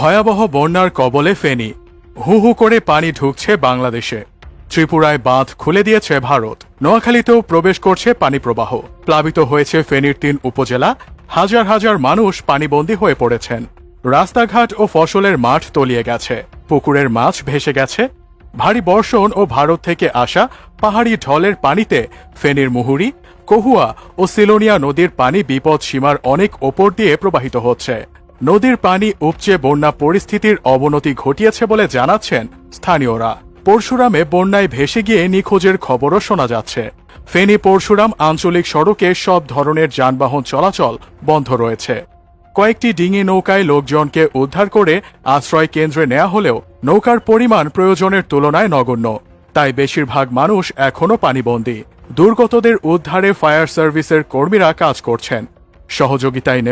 ভয়াবহ বন্যার কবলে ফেনী। হু হু করে পানি ঢুকছে বাংলাদেশে। ত্রিপুরায় বাঁধ খুলে দিয়েছে ভারত। নোয়াখালীতেও প্রবেশ করছে পানি প্রবাহ। প্লাবিত হয়েছে ফেনীর ৩ উপজেলা। হাজার হাজার মানুষ পানিবন্দী হয়ে পড়েছেন। রাস্তাঘাট ও ফসলের মাঠ তলিয়ে গেছে। পুকুরের মাছ ভেসে গেছে। ভারী বর্ষণ ও ভারত থেকে আসা পাহাড়ি ঢলের পানিতে ফেনীর মুহুরী, কহুয়া ও সিলোনিয়া নদীর পানি বিপদ সীমার অনেক ওপর দিয়ে প্রবাহিত হচ্ছে। নদীর পানি উপচে বন্যা পরিস্থিতির অবনতি ঘটিয়েছে বলে জানাচ্ছেন স্থানীয়রা। পরশুরামে বন্যায় ভেসে গিয়ে নিখোঁজের খবরও শোনা যাচ্ছে। ফেনী পরশুরাম আঞ্চলিক সড়কে সব ধরনের যানবাহন চলাচল বন্ধ রয়েছে। কয়েকটি ডিঙি নৌকায় লোকজনকে উদ্ধার করে আশ্রয় কেন্দ্রে নেওয়া হলেও নৌকার পরিমাণ প্রয়োজনের তুলনায় নগণ্য। তাই বেশিরভাগ মানুষ এখনও পানিবন্দী। দুর্গতদের উদ্ধারে ফায়ার সার্ভিসের কর্মীরা কাজ করছেন। সহযোগিতায়